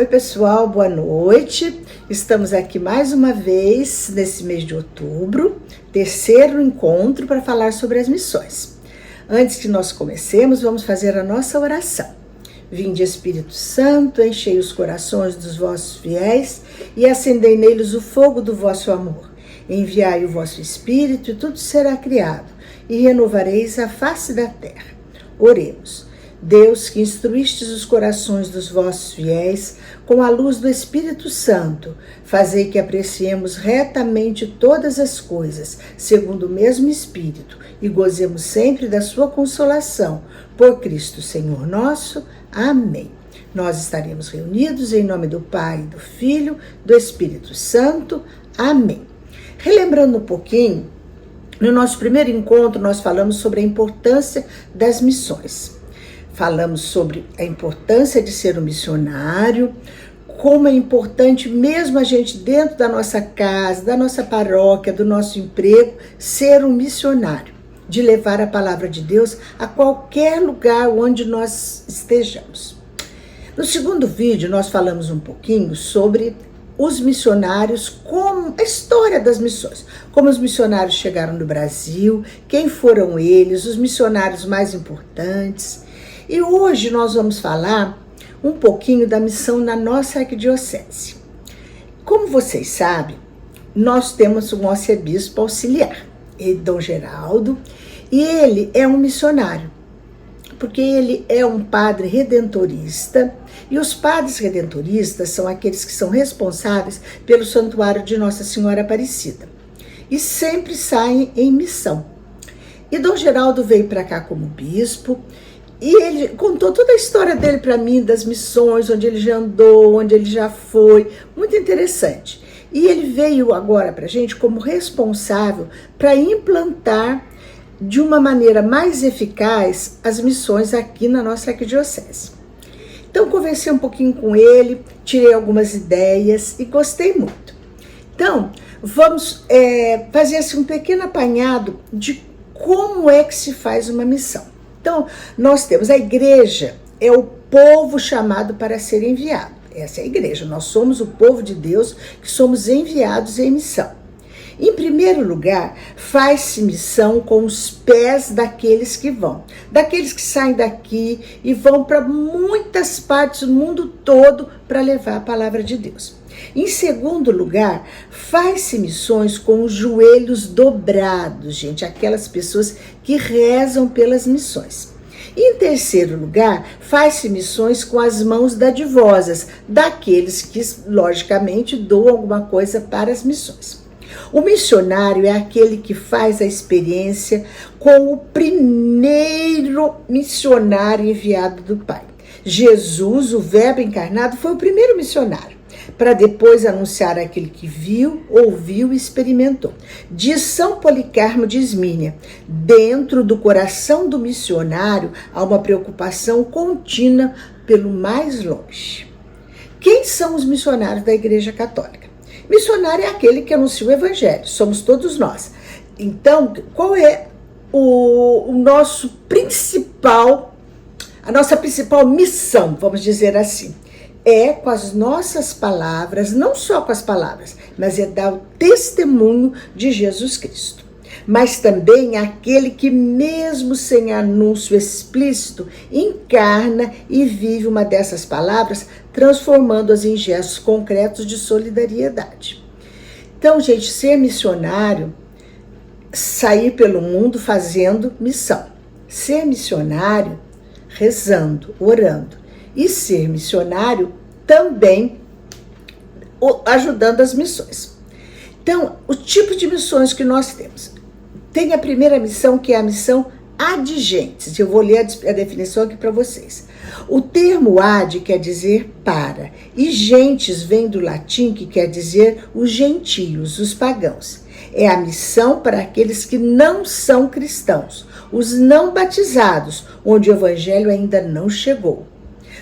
pessoal, boa noite. Estamos aqui mais uma vez nesse mês de outubro, terceiro encontro para falar sobre as missões. Antes que nós comecemos, vamos fazer a nossa oração. Vinde, Espírito Santo, enchei os corações dos vossos fiéis e acendei neles o fogo do vosso amor. Enviai o vosso Espírito e tudo será criado, e renovareis a face da terra. Oremos. Deus, que instruístes os corações dos vossos fiéis com a luz do Espírito Santo, fazei que apreciemos retamente todas as coisas, segundo o mesmo Espírito, e gozemos sempre da sua consolação. Por Cristo Senhor nosso. Amém. Nós estaremos reunidos em nome do Pai, do Filho, do Espírito Santo. Amém. Relembrando um pouquinho, no nosso primeiro encontro nós falamos sobre a importância das missões. Falamos sobre a importância de ser um missionário, como é importante mesmo a gente dentro da nossa casa, da nossa paróquia, do nosso emprego, ser um missionário, de levar a palavra de Deus a qualquer lugar onde nós estejamos. No segundo vídeo nós falamos um pouquinho sobre os missionários, como a história das missões, como os missionários chegaram no Brasil, quem foram eles, os missionários mais importantes. E hoje nós vamos falar um pouquinho da missão na nossa arquidiocese. Como vocês sabem, nós temos um arcebispo auxiliar, Dom Geraldo, e ele é um missionário, porque ele é um padre redentorista, e os padres redentoristas são aqueles que são responsáveis pelo santuário de Nossa Senhora Aparecida, e sempre saem em missão. E Dom Geraldo veio para cá como bispo, e ele contou toda a história dele para mim, das missões, onde ele já andou, onde ele já foi, muito interessante. E ele veio agora para a gente como responsável para implantar de uma maneira mais eficaz as missões aqui na nossa arquidiocese. Então conversei um pouquinho com ele, tirei algumas ideias e gostei muito. Então vamos fazer assim, um pequeno apanhado de como é que se faz uma missão. Então, nós temos a igreja, é o povo chamado para ser enviado. Essa é a igreja, nós somos o povo de Deus que somos enviados em missão. Em primeiro lugar, faz-se missão com os pés daqueles que vão. Daqueles que saem daqui e vão para muitas partes do mundo todo para levar a palavra de Deus. Em segundo lugar, faz-se missões com os joelhos dobrados, gente, aquelas pessoas que rezam pelas missões. Em terceiro lugar, faz-se missões com as mãos dadivosas, daqueles que, logicamente, doam alguma coisa para as missões. O missionário é aquele que faz a experiência com o primeiro missionário enviado do Pai. Jesus, o Verbo encarnado, foi o primeiro missionário, para depois anunciar aquele que viu, ouviu e experimentou. Diz São Policarpo de Esmínia, dentro do coração do missionário há uma preocupação contínua pelo mais longe. Quem são os missionários da Igreja Católica? Missionário é aquele que anuncia o Evangelho, somos todos nós. Então, qual é a nossa principal missão, vamos dizer assim? É com as nossas palavras, não só com as palavras, mas é dar o testemunho de Jesus Cristo. Mas também aquele que, mesmo sem anúncio explícito, encarna e vive uma dessas palavras, transformando-as em gestos concretos de solidariedade. Então, gente, ser missionário, sair pelo mundo fazendo missão. Ser missionário, rezando, orando. E ser missionário também ajudando as missões. Então, o tipo de missões que nós temos. Tem a primeira missão, que é a missão ad gentes. Eu vou ler a definição aqui para vocês. O termo ad quer dizer para, e gentes vem do latim, que quer dizer os gentios, os pagãos. É a missão para aqueles que não são cristãos, os não batizados, onde o evangelho ainda não chegou.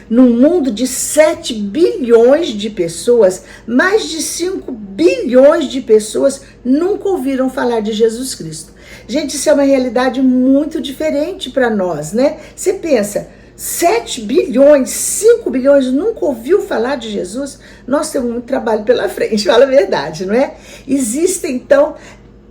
Num mundo de 7 bilhões de pessoas, mais de 5 bilhões de pessoas nunca ouviram falar de Jesus Cristo. Gente, isso é uma realidade muito diferente para nós, né? Você pensa, 7 bilhões, 5 bilhões, nunca ouviu falar de Jesus? Nós temos muito trabalho pela frente, fala a verdade, não é? Existem, então,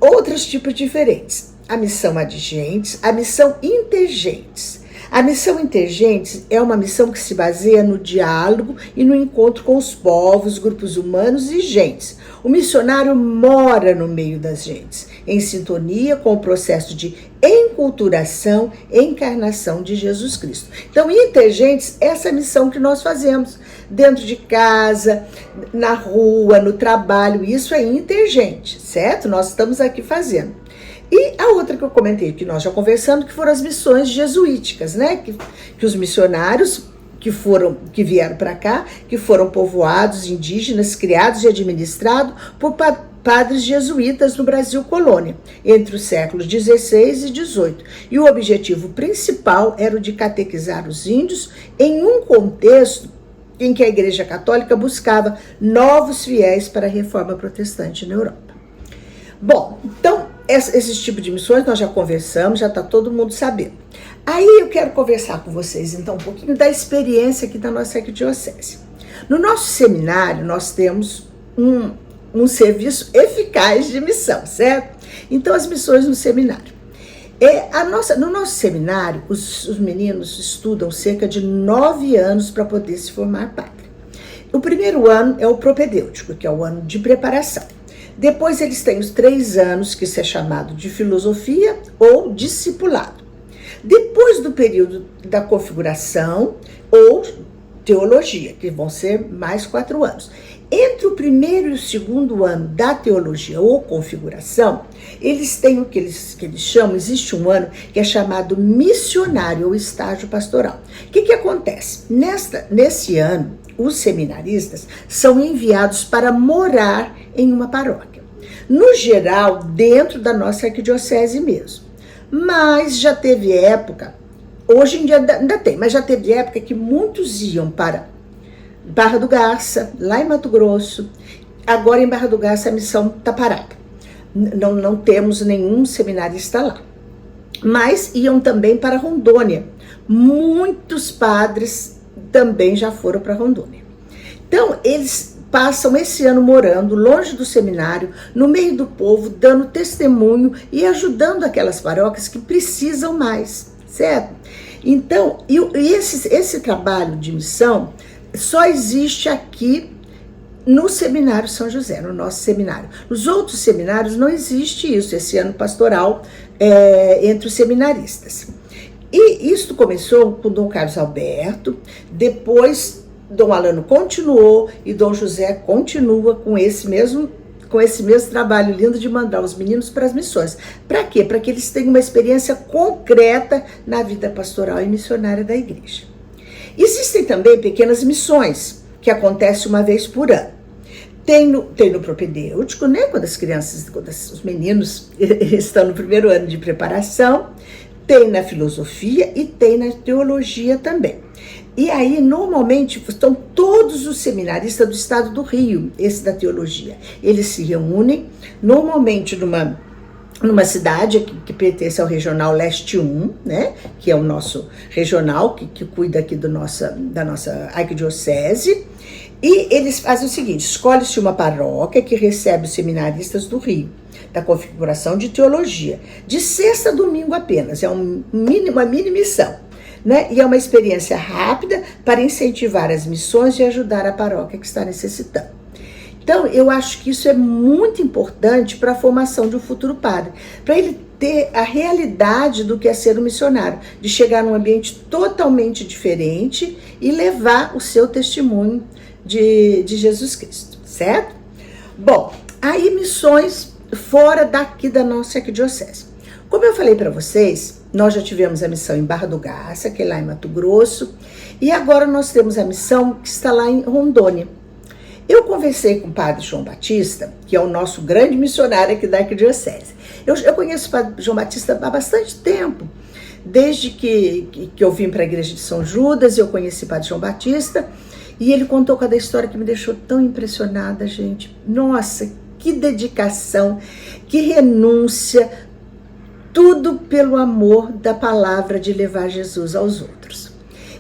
outros tipos diferentes. A missão adigentes, a missão intergentes. A missão intergentes é uma missão que se baseia no diálogo e no encontro com os povos, grupos humanos e gentes. O missionário mora no meio das gentes, em sintonia com o processo de enculturação e encarnação de Jesus Cristo. Então, intergentes, essa é a missão que nós fazemos dentro de casa, na rua, no trabalho. Isso é intergente, certo? Nós estamos aqui fazendo. E a outra que eu comentei, que nós já conversamos, que foram as missões jesuíticas, né? Que os missionários que vieram para cá, que foram povoados, indígenas, criados e administrados por padres jesuítas no Brasil colônia, entre os séculos 16 e 18. E o objetivo principal era o de catequizar os índios em um contexto em que a Igreja Católica buscava novos fiéis para a reforma protestante na Europa. Bom, então, esses tipos de missões nós já conversamos, já está todo mundo sabendo. Aí eu quero conversar com vocês, então, um pouquinho da experiência aqui da nossa arquidiocese. No nosso seminário, nós temos um serviço eficaz de missão, certo? Então, as missões no seminário. No nosso seminário, os meninos estudam cerca de 9 anos para poder se formar padre. O primeiro ano é o propedêutico, que é o ano de preparação. Depois eles têm os 3 anos, que isso é chamado de filosofia ou discipulado. Depois do período da configuração ou teologia, que vão ser mais 4 anos. Entre o primeiro e o segundo ano da teologia ou configuração, eles têm o que eles chamam, existe um ano que é chamado missionário ou estágio pastoral. O que acontece? Nesse ano, os seminaristas são enviados para morar em uma paróquia. No geral, dentro da nossa arquidiocese mesmo. Mas já teve época, hoje em dia ainda tem, mas já teve época que muitos iam para Barra do Garça, lá em Mato Grosso. Agora em Barra do Garça a missão está parada. Não temos nenhum seminarista lá. Mas iam também para Rondônia. Muitos padres também já foram para Rondônia. Então, eles passam esse ano morando longe do seminário, no meio do povo, dando testemunho e ajudando aquelas paróquias que precisam mais, certo? Então, esse trabalho de missão só existe aqui no Seminário São José, no nosso seminário. Nos outros seminários não existe isso, esse ano pastoral entre os seminaristas. E isso começou com Dom Carlos Alberto, depois Dom Alano continuou e Dom José continua com esse mesmo trabalho lindo de mandar os meninos para as missões. Para quê? Para que eles tenham uma experiência concreta na vida pastoral e missionária da igreja. Existem também pequenas missões que acontecem uma vez por ano. Tem no propedêutico, né? Quando os meninos estão no primeiro ano de preparação, tem na filosofia e tem na teologia também. E aí, normalmente, estão todos os seminaristas do estado do Rio, esse da teologia. Eles se reúnem, normalmente numa cidade que pertence ao Regional Leste 1, né? Que é o nosso regional, que cuida aqui da nossa arquidiocese. E eles fazem o seguinte, escolhe-se uma paróquia que recebe os seminaristas do Rio, da configuração de teologia, de sexta a domingo apenas, é uma mini missão, né? E é uma experiência rápida para incentivar as missões e ajudar a paróquia que está necessitando. Então, eu acho que isso é muito importante para a formação de um futuro padre, para ele ter a realidade do que é ser um missionário, de chegar num ambiente totalmente diferente e levar o seu testemunho de Jesus Cristo, certo? Bom, aí missões fora daqui da nossa arquidiocese. Como eu falei para vocês, nós já tivemos a missão em Barra do Garça, que é lá em Mato Grosso, e agora nós temos a missão que está lá em Rondônia. Eu conversei com o padre João Batista, que é o nosso grande missionário aqui da arquidiocese. Eu conheço o padre João Batista há bastante tempo, desde que eu vim para a igreja de São Judas, eu conheci o padre João Batista, e ele contou cada história que me deixou tão impressionada, gente. Nossa, que dedicação, que renúncia, tudo pelo amor da palavra de levar Jesus aos outros.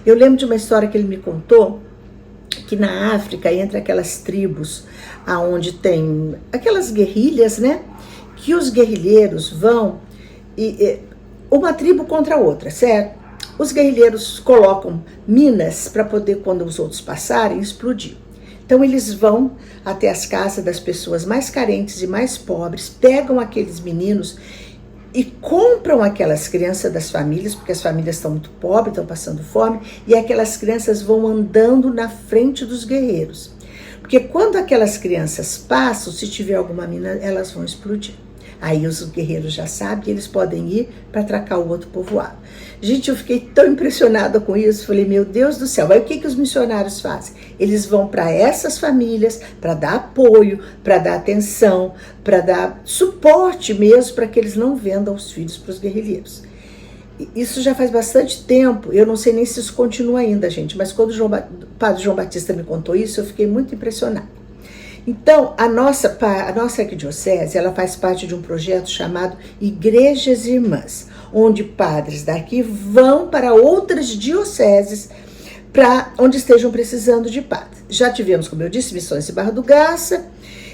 Eu lembro de uma história que ele me contou, que na África, entre aquelas tribos aonde tem aquelas guerrilhas, né? Que os guerrilheiros vão, uma tribo contra a outra, certo? Os guerrilheiros colocam minas para poder, quando os outros passarem, explodir. Então eles vão até as casas das pessoas mais carentes e mais pobres, pegam aqueles meninos e compram aquelas crianças das famílias, porque as famílias estão muito pobres, estão passando fome, e aquelas crianças vão andando na frente dos guerreiros. Porque quando aquelas crianças passam, se tiver alguma mina, elas vão explodir. Aí os guerreiros já sabem que eles podem ir para atracar o outro povoado. Gente, eu fiquei tão impressionada com isso, falei, meu Deus do céu, aí o que os missionários fazem? Eles vão para essas famílias para dar apoio, para dar atenção, para dar suporte mesmo, para que eles não vendam os filhos para os guerrilheiros. Isso já faz bastante tempo, eu não sei nem se isso continua ainda, gente, mas quando o padre João Batista me contou isso, eu fiquei muito impressionada. Então, a nossa arquidiocese, ela faz parte de um projeto chamado Igrejas Irmãs, onde padres daqui vão para outras dioceses, para onde estejam precisando de padres. Já tivemos, como eu disse, missões em Barra do Garça,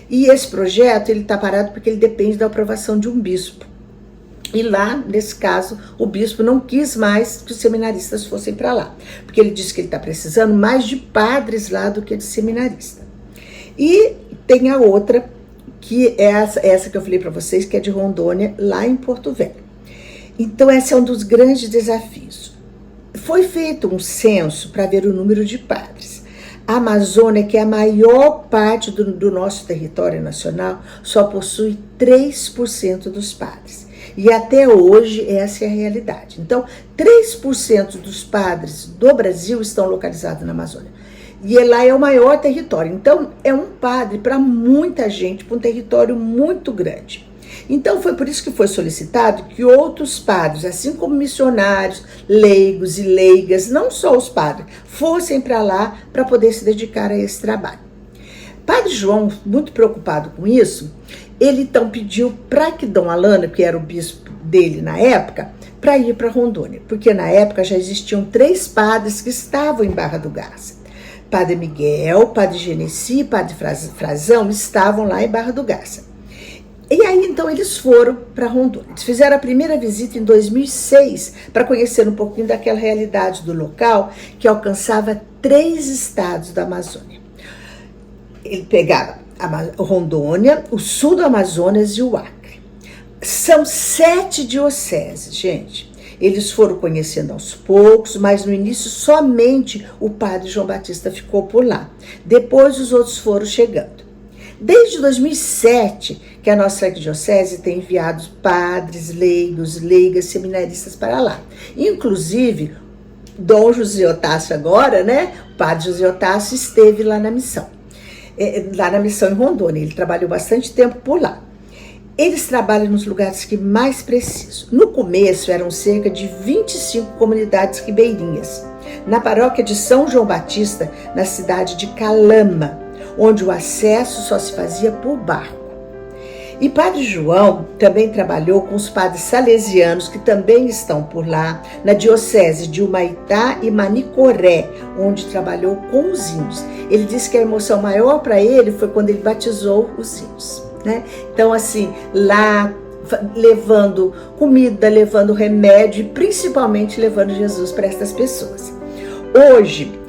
e esse projeto ele está parado porque ele depende da aprovação de um bispo. E lá, nesse caso, o bispo não quis mais que os seminaristas fossem para lá, porque ele disse que ele está precisando mais de padres lá do que de seminaristas. E tem a outra, que é essa que eu falei para vocês, que é de Rondônia, lá em Porto Velho. Então, esse é um dos grandes desafios. Foi feito um censo para ver o número de padres. A Amazônia, que é a maior parte do nosso território nacional, só possui 3% dos padres. E até hoje essa é a realidade. Então, 3% dos padres do Brasil estão localizados na Amazônia. E lá é o maior território. Então, é um padre para muita gente, para um território muito grande. Então, foi por isso que foi solicitado que outros padres, assim como missionários, leigos e leigas, não só os padres, fossem para lá para poder se dedicar a esse trabalho. Padre João, muito preocupado com isso, ele então pediu para que Dom Alano, que era o bispo dele na época, para ir para Rondônia, porque na época já existiam 3 padres que estavam em Barra do Garça. Padre Miguel, Padre Genesi e Padre Frazão estavam lá em Barra do Garça. E aí, então, eles foram para Rondônia. Eles fizeram a primeira visita em 2006 para conhecer um pouquinho daquela realidade do local que alcançava 3 estados da Amazônia. Ele pegava a Rondônia, o sul do Amazonas e o Acre. São 7 dioceses, gente. Eles foram conhecendo aos poucos, mas no início somente o padre João Batista ficou por lá. Depois os outros foram chegando. Desde 2007 que a nossa arquidiocese tem enviado padres, leigos, leigas, seminaristas para lá. Inclusive, Dom José Otácio agora, né? O padre José Otácio esteve lá na missão. Lá na missão em Rondônia. Ele trabalhou bastante tempo por lá. Eles trabalham nos lugares que mais precisam. No começo eram cerca de 25 comunidades ribeirinhas. Na paróquia de São João Batista, na cidade de Calama, onde o acesso só se fazia por barco. E Padre João também trabalhou com os padres salesianos, que também estão por lá, na diocese de Humaitá e Manicoré, onde trabalhou com os índios. Ele disse que a emoção maior para ele foi quando ele batizou os índios, né? Então, assim, lá levando comida, levando remédio e principalmente levando Jesus para essas pessoas. Hoje,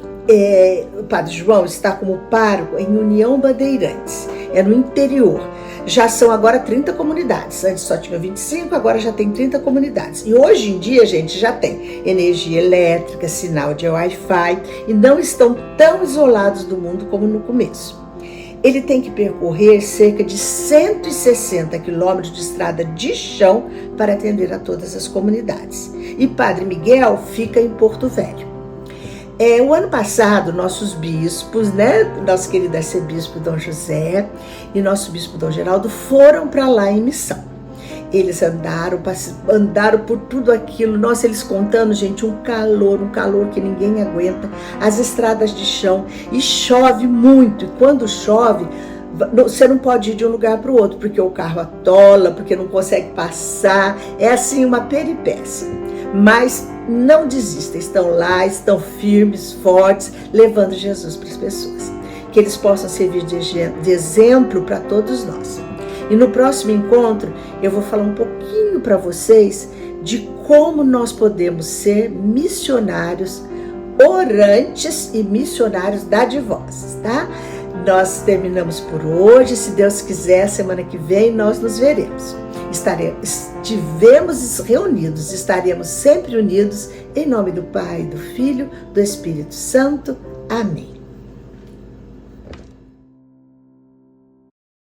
o Padre João está como pároco em União Bandeirantes, é no interior. Já são agora 30 comunidades, antes só tinha 25, agora já tem 30 comunidades. E hoje em dia, gente, já tem energia elétrica, sinal de Wi-Fi e não estão tão isolados do mundo como no começo. Ele tem que percorrer cerca de 160 quilômetros de estrada de chão para atender a todas as comunidades. E Padre Miguel fica em Porto Velho. O ano passado, nossos bispos, né, nosso querido arcebispo Dom José e nosso bispo Dom Geraldo foram para lá em missão. Eles andaram por tudo aquilo, nossa, eles contando, gente, um calor que ninguém aguenta, as estradas de chão, e chove muito, e quando chove, você não pode ir de um lugar para o outro, porque o carro atola, porque não consegue passar, é assim uma peripécia. mas não desistem, estão lá, estão firmes, fortes, levando Jesus para as pessoas. Que eles possam servir de exemplo para todos nós. E no próximo encontro eu vou falar um pouquinho para vocês de como nós podemos ser missionários orantes e missionários dadivosos, tá? Nós terminamos por hoje. Se Deus quiser, semana que vem nós nos veremos. Estivemos reunidos, estaremos sempre unidos, em nome do Pai, do Filho, do Espírito Santo. Amém.